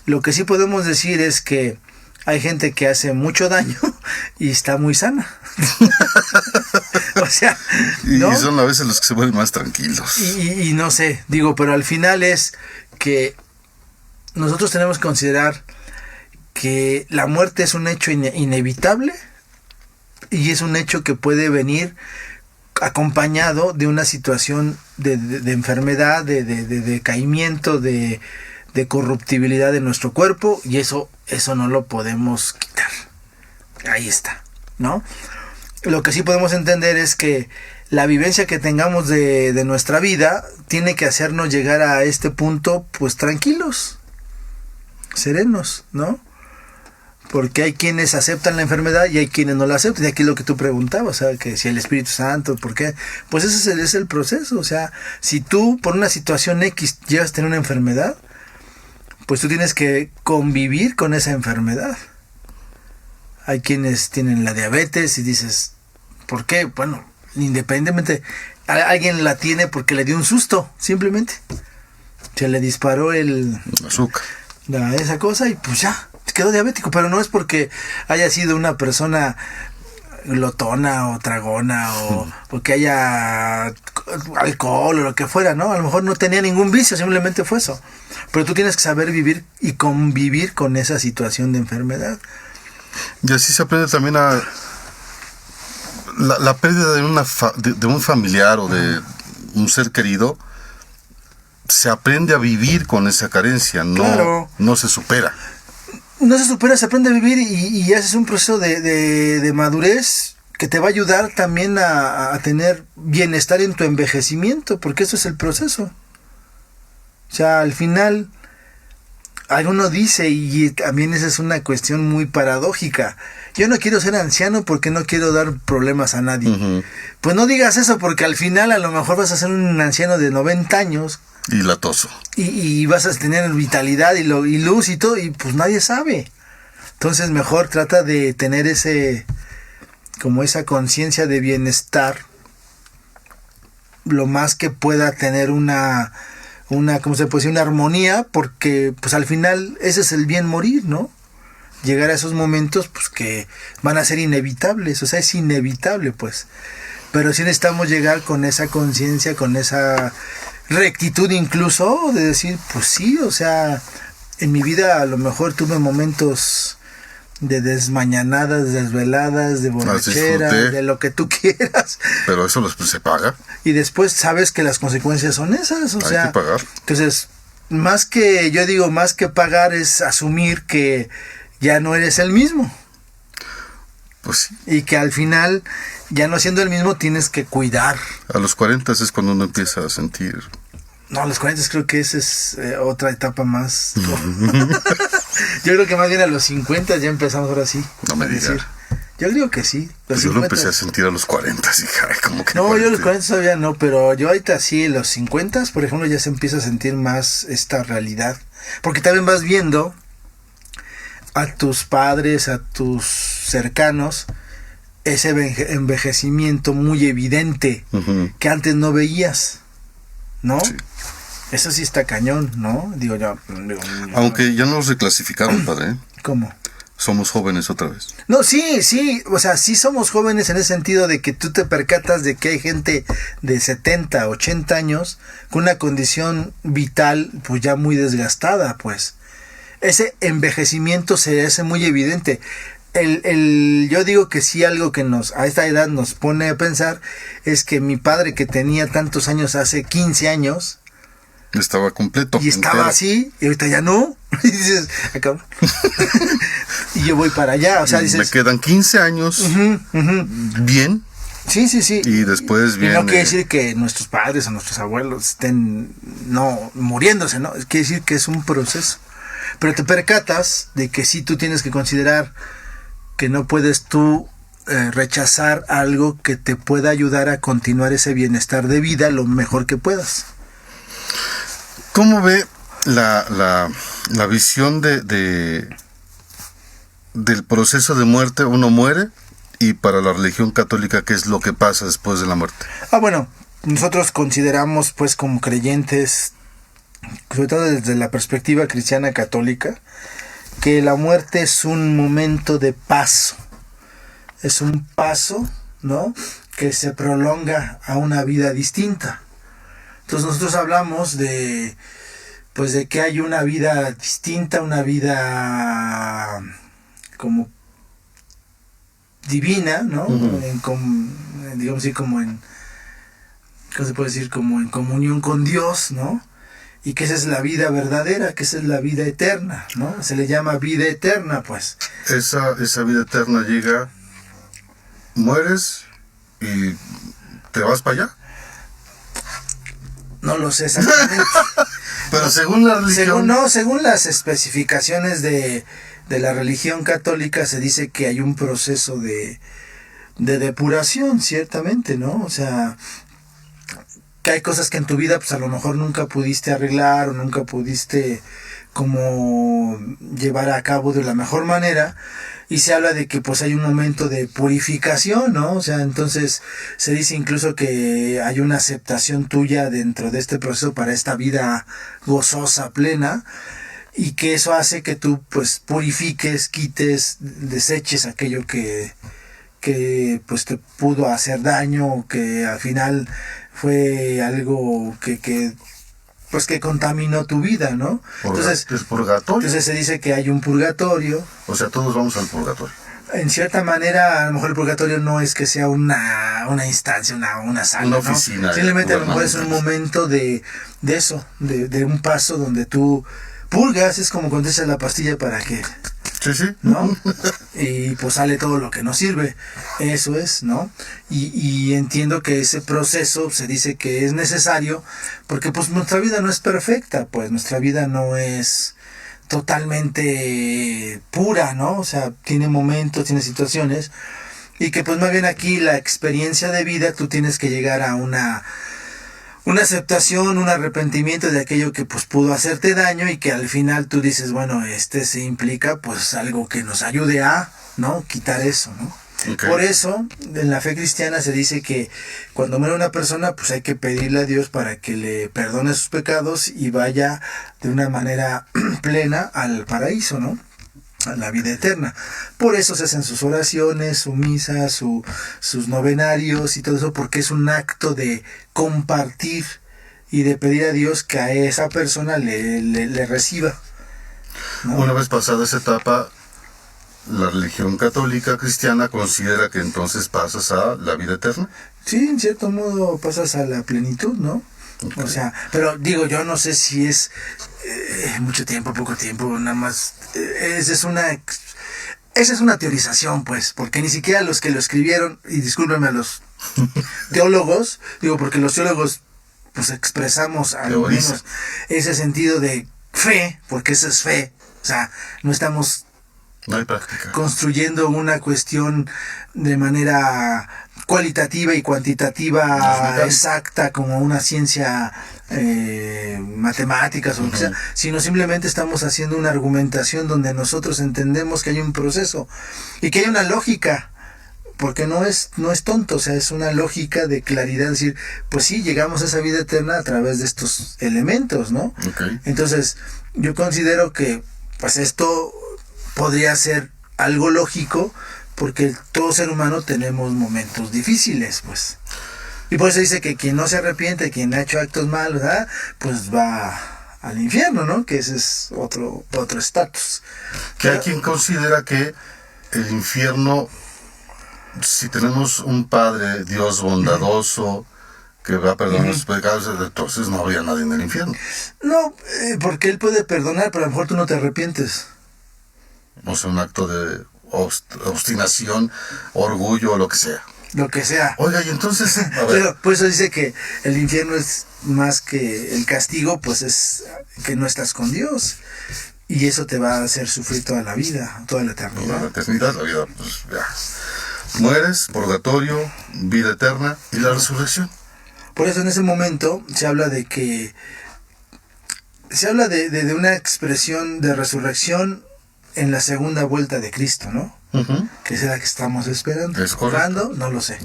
Lo que sí podemos decir es que hay gente que hace mucho daño y está muy sana. O sea, ¿no?
Y son a veces los que se vuelven más tranquilos.
Y no sé, digo, pero al final es que nosotros tenemos que considerar que la muerte es un hecho inevitable y es un hecho que puede venir acompañado de una situación de enfermedad, de decaimiento, de corruptibilidad de nuestro cuerpo, y eso no lo podemos quitar. Ahí está, ¿no? Lo que sí podemos entender es que la vivencia que tengamos de nuestra vida tiene que hacernos llegar a este punto, pues tranquilos, serenos, ¿no? Porque hay quienes aceptan la enfermedad y hay quienes no la aceptan. Y aquí lo que tú preguntabas, o sea, que si el Espíritu Santo, ¿por qué? Pues ese es el proceso. O sea, si tú por una situación X llegas a tener una enfermedad, pues tú tienes que convivir con esa enfermedad. Hay quienes tienen la diabetes y dices, ¿por qué? Bueno, independientemente, alguien la tiene porque le dio un susto, simplemente. Se le disparó el
azúcar.
Esa cosa y pues ya, quedó diabético, pero no es porque haya sido una persona glotona o tragona o que haya alcohol o lo que fuera, ¿no? A lo mejor no tenía ningún vicio, simplemente fue eso. Pero tú tienes que saber vivir y convivir con esa situación de enfermedad.
Y así se aprende también a la pérdida de un familiar o de un ser querido. Se aprende a vivir con esa carencia,
claro.
No se supera.
No se supera, se aprende a vivir y haces un proceso de madurez que te va a ayudar también a tener bienestar en tu envejecimiento, porque eso es el proceso. O sea, al final, alguno dice, y también esa es una cuestión muy paradójica, yo no quiero ser anciano porque no quiero dar problemas a nadie. Uh-huh. Pues no digas eso, porque al final a lo mejor vas a ser un anciano de 90 años,
y latoso.
Y vas a tener vitalidad y luz y todo, y pues nadie sabe. Entonces mejor trata de tener esa conciencia de bienestar, lo más que pueda tener una ¿cómo se puede decir? Una armonía, porque pues al final ese es el bien morir, ¿no? Llegar a esos momentos pues que van a ser inevitables, o sea, es inevitable pues. Pero sí necesitamos llegar con esa conciencia, con esa rectitud incluso, de decir, pues sí, o sea, en mi vida a lo mejor tuve momentos de desmañanadas, desveladas, de borrachera, de lo que tú quieras.
Pero eso se paga.
Y después sabes que las consecuencias son esas, o sea.
Hay que pagar.
Entonces, más que pagar es asumir que ya no eres el mismo.
Pues sí.
Y que al final, ya no siendo el mismo, tienes que cuidar.
A los 40 es cuando uno empieza a sentir.
No, a los 40 creo que esa es otra etapa más. Yo creo que más bien a los 50 ya empezamos ahora sí.
No me digas.
Yo creo que sí.
Pues yo lo empecé a sentir a los 40, sí, como que.
No, 40. Yo a los 40 todavía no, pero yo ahorita sí, en los 50, por ejemplo, ya se empieza a sentir más esta realidad. Porque también vas viendo a tus padres, a tus cercanos, ese envejecimiento muy evidente, uh-huh, que antes no veías, ¿no? Sí. Eso sí está cañón, ¿no? Digo yo.
Aunque ya nos reclasificaron, padre.
¿Cómo?
Somos jóvenes otra vez.
No, sí, o sea, sí somos jóvenes en ese sentido de que tú te percatas de que hay gente de 70, 80 años con una condición vital pues ya muy desgastada, pues. Ese envejecimiento se hace muy evidente. Yo digo que sí, algo que a esta edad nos pone a pensar es que mi padre, que tenía tantos años hace 15 años,
estaba completo.
Y estaba entero. Así, y ahorita ya no. Y dices, acá. Y yo voy para allá, o sea, dices.
Me quedan 15 años, uh-huh, uh-huh, bien,
Sí, sí, sí.
Y después
Y
viene...
no quiere decir que nuestros padres o nuestros abuelos estén no muriéndose, ¿no? Quiere decir que es un proceso. Pero te percatas de que sí tú tienes que considerar que no puedes tú rechazar algo que te pueda ayudar a continuar ese bienestar de vida lo mejor que puedas.
¿Cómo ve la visión del proceso de muerte? Uno muere, y para la religión católica, ¿qué es lo que pasa después de la muerte?
Bueno, nosotros consideramos pues como creyentes, sobre todo desde la perspectiva cristiana católica, que la muerte es un momento de paso. Es un paso, ¿no?, que se prolonga a una vida distinta. Entonces nosotros hablamos de que hay una vida distinta, una vida como divina, ¿no?
Uh-huh.
Digamos así, como en, ¿cómo se puede decir? Como en comunión con Dios, ¿no? Y que esa es la vida verdadera, que esa es la vida eterna, ¿no? Se le llama vida eterna, pues.
Esa vida eterna llega, mueres y te vas para allá.
No lo sé exactamente.
Pero según la religión...
Según las especificaciones de la religión católica, se dice que hay un proceso de depuración, ciertamente, ¿no? O sea, que hay cosas que en tu vida pues a lo mejor nunca pudiste arreglar o nunca pudiste como llevar a cabo de la mejor manera, y se habla de que pues hay un momento de purificación, ¿no? O sea, entonces se dice incluso que hay una aceptación tuya dentro de este proceso para esta vida gozosa, plena, y que eso hace que tú pues purifiques, quites, deseches aquello que pues te pudo hacer daño, o que al final fue algo que contaminó tu vida, ¿no?
Entonces, ¿es purgatorio?
Entonces se dice que hay un purgatorio.
O sea, todos vamos al purgatorio.
En cierta manera, a lo mejor el purgatorio no es que sea una instancia, una sala,
una oficina,
¿no? Simplemente a lo mejor es un momento de eso, de un paso donde tú purgas. Es como cuando echas la pastilla para que...
Sí, sí.
¿No? Y pues sale todo lo que nos sirve. Eso es, ¿no? Y entiendo que ese proceso se dice que es necesario porque pues nuestra vida no es perfecta, pues nuestra vida no es totalmente pura, ¿no? O sea, tiene momentos, tiene situaciones, y que pues más bien aquí la experiencia de vida tú tienes que llegar a una aceptación, un arrepentimiento de aquello que pues pudo hacerte daño, y que al final tú dices, bueno, se implica pues algo que nos ayude a, ¿no?, quitar eso, ¿no? Okay. Por eso, en la fe cristiana se dice que cuando muere una persona, pues hay que pedirle a Dios para que le perdone sus pecados y vaya de una manera plena al paraíso, ¿no?, a la vida eterna. Por eso se hacen sus oraciones, su misa, sus novenarios y todo eso, porque es un acto de compartir y de pedir a Dios que a esa persona le reciba, ¿no?
Una vez pasada esa etapa, la religión católica cristiana considera que entonces pasas a la vida eterna.
Sí, en cierto modo pasas a la plenitud, ¿no? Okay. O sea, pero digo, yo no sé si es mucho tiempo, poco tiempo, nada más. Esa es una teorización, pues, porque ni siquiera los que lo escribieron, y discúlpenme a los teólogos, digo, porque los teólogos pues expresamos al menos ese sentido de fe, porque eso es fe. O sea, no estamos construyendo una cuestión de manera cualitativa y cuantitativa exacta como una ciencia matemáticas o lo que sea, sino simplemente estamos haciendo una argumentación donde nosotros entendemos que hay un proceso y que hay una lógica, porque no es tonto, o sea, es una lógica de claridad, decir, pues sí, llegamos a esa vida eterna a través de estos elementos, ¿no?
Okay.
Entonces, yo considero que pues esto podría ser algo lógico, porque todo ser humano tenemos momentos difíciles, pues. Y por eso dice que quien no se arrepiente, quien ha hecho actos malos, ¿verdad?, pues va al infierno, ¿no? Que ese es otro estatus.
Que hay quien considera que el infierno, si tenemos un Padre Dios bondadoso que va a perdonar los pecados, entonces no habría nadie en el infierno.
No, porque Él puede perdonar, pero a lo mejor tú no te arrepientes.
O sea, un acto de obstinación, orgullo o lo que sea.
lo que sea.
Oiga, y entonces, a ver,
Pero por eso dice que el infierno es más que el castigo, pues es que no estás con Dios. Y eso te va a hacer sufrir toda la vida, toda la
toda
eternidad.
la eternidad, la vida, pues ya. Mueres, purgatorio, vida eterna y la resurrección.
Por eso en ese momento se habla de que se habla de una expresión de resurrección en la segunda vuelta de Cristo, ¿no?
Ujú.
Que es la que estamos esperando.
Es correcto.
¿Cuándo? No lo sé.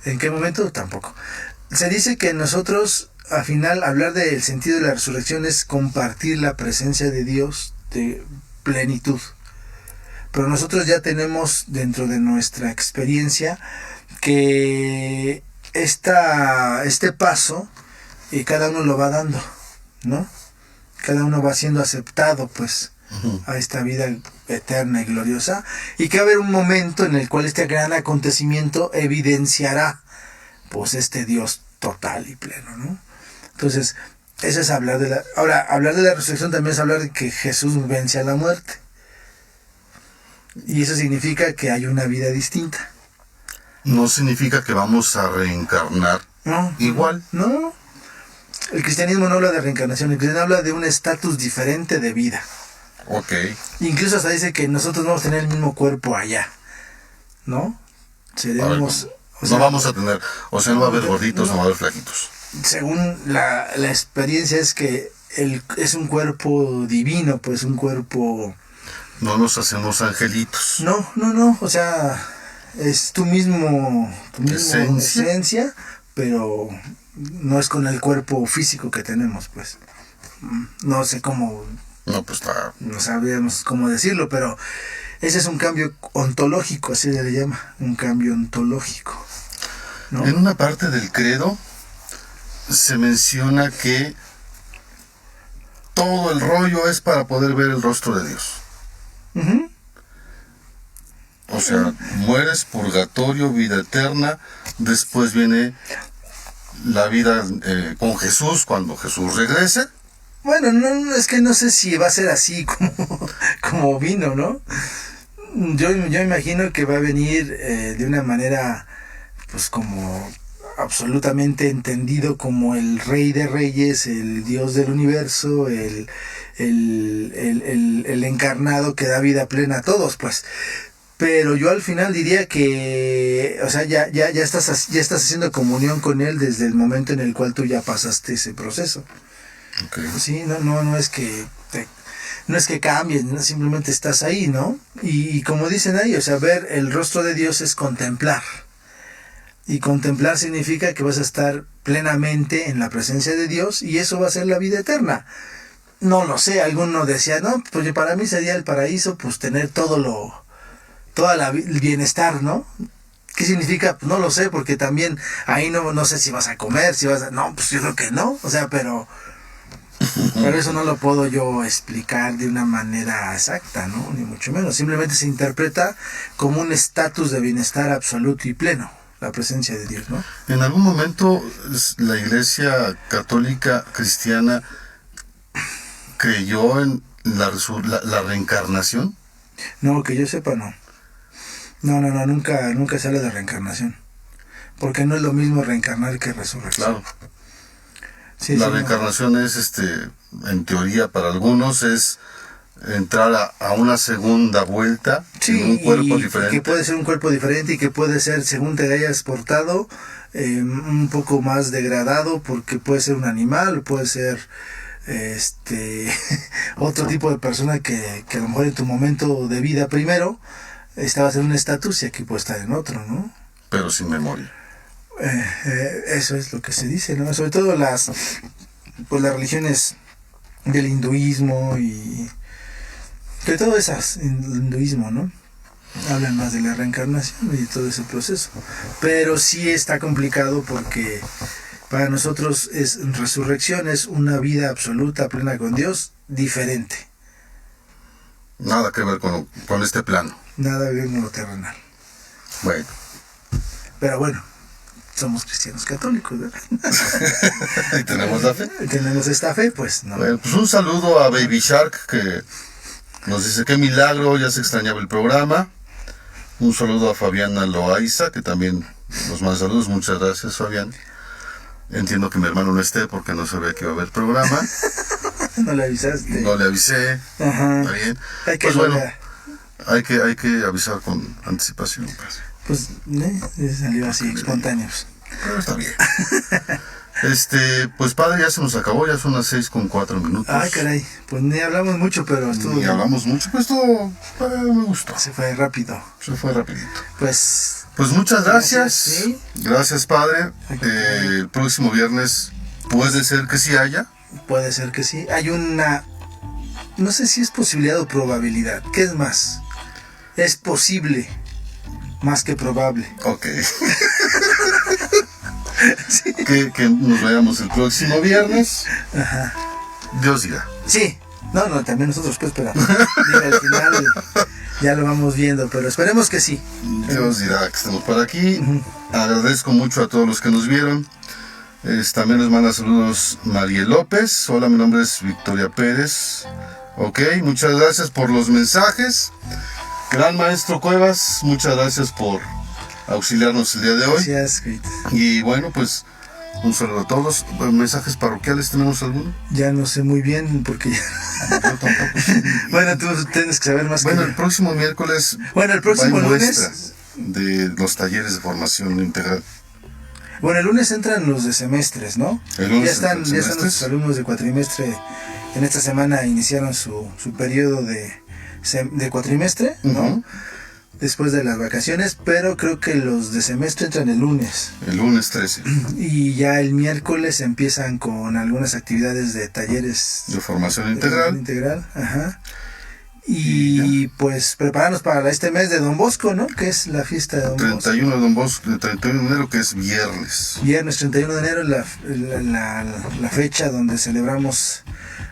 ¿En qué momento? Tampoco. Se dice que nosotros, al final, hablar del sentido de la resurrección es compartir la presencia de Dios de plenitud. Pero nosotros ya tenemos dentro de nuestra experiencia que este paso cada uno lo va dando, ¿no? Cada uno va siendo aceptado, pues, a esta vida eterna y gloriosa, y que va a haber un momento en el cual este gran acontecimiento evidenciará, pues, este Dios total y pleno, ¿no? Entonces, eso es hablar de la... Ahora, hablar de la resurrección también es hablar de que Jesús vence a la muerte. Y eso significa que hay una vida distinta.
No significa que vamos a reencarnar
No,
igual.
no. El cristianismo no habla de reencarnación, el cristianismo habla de un estatus diferente de vida.
Ok.
Incluso hasta dice que nosotros vamos a tener el mismo cuerpo allá, ¿no? Seremos...
No vamos a tener, o sea, no va a haber
no,
gorditos,
no.
no va a haber flaquitos.
Según la experiencia es que es un cuerpo divino, pues un cuerpo...
No nos hacemos angelitos.
No, o sea, es tu mismo esencia, pero no es con el cuerpo físico que tenemos, pues. No sé cómo,
No, pues está.
no sabríamos cómo decirlo, pero ese es un cambio ontológico, así se le llama, un cambio ontológico, ¿no?
En una parte del credo se menciona que todo el rollo es para poder ver el rostro de Dios.
Ujú.
O sea, mueres, purgatorio, vida eterna, después viene la vida con Jesús cuando Jesús regrese.
Bueno, no, es que no sé si va a ser así como vino, ¿no? Yo imagino que va a venir de una manera, pues como absolutamente entendido como el Rey de Reyes, el Dios del universo, el encarnado que da vida plena a todos, pues. Pero yo al final diría que, o sea, ya estás haciendo comunión con Él desde el momento en el cual tú ya pasaste ese proceso.
Okay.
Sí, no es que no es que cambies, ¿no? Simplemente estás ahí, ¿no? Y como dicen ahí, o sea, ver el rostro de Dios es contemplar. Y contemplar significa que vas a estar plenamente en la presencia de Dios y eso va a ser la vida eterna. No lo sé, alguno decía, no, pues para mí sería el paraíso, pues tener el bienestar, ¿no? ¿Qué significa? Pues no lo sé, porque también ahí no sé si vas a comer, no, pues yo creo que no, o sea, pero eso no lo puedo yo explicar de una manera exacta, ¿no? Ni mucho menos. Simplemente se interpreta como un estatus de bienestar absoluto y pleno, la presencia de Dios, ¿no?
En algún momento la Iglesia Católica Cristiana creyó en la reencarnación.
No, que yo sepa, no. Nunca se habla de reencarnación. Porque no es lo mismo reencarnar que resurrección.
Claro.
Sí,
La
sí,
reencarnación es, en teoría para algunos, es entrar a una segunda vuelta
sí,
en un cuerpo
y
diferente.
que puede ser un cuerpo diferente y que puede ser, según te hayas portado, un poco más degradado, porque puede ser un animal, puede ser otro tipo de persona que a lo mejor en tu momento de vida primero estabas en un estatus y aquí puede estar en otro, ¿no?
Pero sin memoria.
Eso es lo que se dice, ¿no? Sobre todo las religiones del hinduismo y de todo esas, el hinduismo, ¿no? Hablan más de la reencarnación y todo ese proceso. Pero sí está complicado porque para nosotros resurrección es una vida absoluta, plena con Dios, diferente.
Nada que ver con este plano.
Nada que ver con lo terrenal.
Bueno.
Pero bueno, somos cristianos católicos, ¿verdad?
Y tenemos la fe.
Tenemos esta fe, pues, ¿no?
Bueno, pues un saludo a Baby Shark, que nos dice qué milagro, ya se extrañaba el programa. Un saludo a Fabiana Loaiza, que también Los más saludos, muchas gracias, Fabián. Entiendo que mi hermano no esté porque no sabía que iba a haber programa.
No le avisaste.
No le avisé.
Ajá.
Está bien.
Hay que
Pues bueno,
rodear.
hay que avisar con anticipación.
Pues salió así, espontáneos.
Pero está bien. Pues padre, ya se nos acabó, ya son las 6:04.
Ay, caray, pues ni hablamos mucho, pero estuvo
Ni
bien.
hablamos mucho, pues todo me gustó.
Se fue rápido.
Se fue rapidito.
Pues
Muchas gracias.
Sí.
Gracias, padre. El próximo viernes puede ser que sí haya.
Puede ser que sí. Hay una... No sé si es posibilidad o probabilidad. ¿Qué es más? Es posible más que probable.
Ok. Sí. Que nos veamos el próximo viernes.
Ajá.
Dios dirá.
Sí. No, también nosotros, pues, espera. Digo, al final ya lo vamos viendo, pero esperemos que sí.
Dios dirá que estamos por aquí. Agradezco mucho a todos los que nos vieron. También nos manda saludos Mariel López. Hola, mi nombre es Victoria Pérez. Ok, muchas gracias por los mensajes. Gran maestro Cuevas, muchas gracias por auxiliarnos el día de hoy.
Gracias, Kate.
Y bueno, pues un saludo a todos. ¿Mensajes parroquiales tenemos alguno?
Ya no sé muy bien porque ya...
Yo tampoco sé.
Bueno, tú tienes que saber más
Bueno,
que
el
yo.
próximo miércoles.
Bueno, el próximo
hay
lunes...
muestras de los talleres de formación integral.
Bueno, el lunes entran los de semestres, ¿no?
El lunes
Ya están
semestres.
nuestros alumnos de cuatrimestre. En esta semana iniciaron su periodo de cuatrimestre, ¿no?
Ujú.
Después de las vacaciones, pero creo que los de semestre entran el lunes.
El lunes 13.
Y ya el miércoles empiezan con algunas actividades de talleres
De formación
de formación
integral.
integral, ajá. Y pues prepararnos para este mes de Don Bosco, ¿no? Que es la fiesta de Don Bosco.
31 de Don Bosco, el 31 de enero, que es viernes.
Viernes 31 de enero es la fecha donde celebramos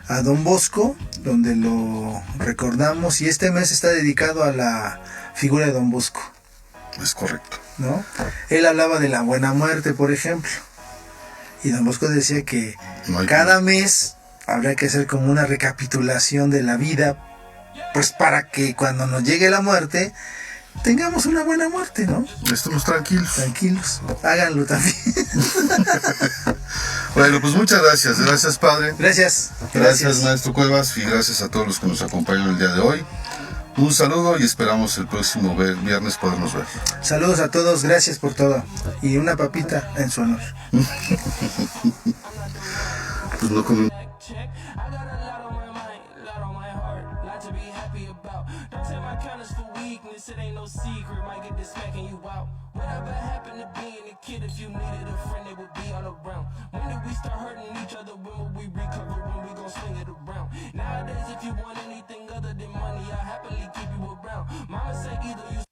a Don Bosco, donde lo recordamos, y este mes está dedicado a la figura de Don Bosco,
Es correcto.
¿no? Él hablaba de la buena muerte, por ejemplo, y Don Bosco decía que
No hay
cada mes habrá que hacer como una recapitulación de la vida, pues para que cuando nos llegue la muerte tengamos una buena muerte, ¿no?
Estamos tranquilos.
Tranquilos, háganlo también.
Bueno, pues muchas gracias. Gracias, padre.
Gracias.
Gracias, maestro Cuevas. Y gracias a todos los que nos acompañaron el día de hoy. Un saludo y esperamos el próximo viernes podernos ver.
Saludos a todos, gracias por todo. Y una papita en su honor.
Pues no comí.
check. I got a lot on my mind, lot on my heart, lot to be happy about. Don't take my kindness for weakness, it ain't no secret. Might get this smacking you out. Whatever happened to being a kid? If you needed a friend, they would be all around. When did we start hurting each other? When will we recover? When we gon' swing it around? Nowadays, if you want anything other than money, I'll happily keep you around. Mama say either you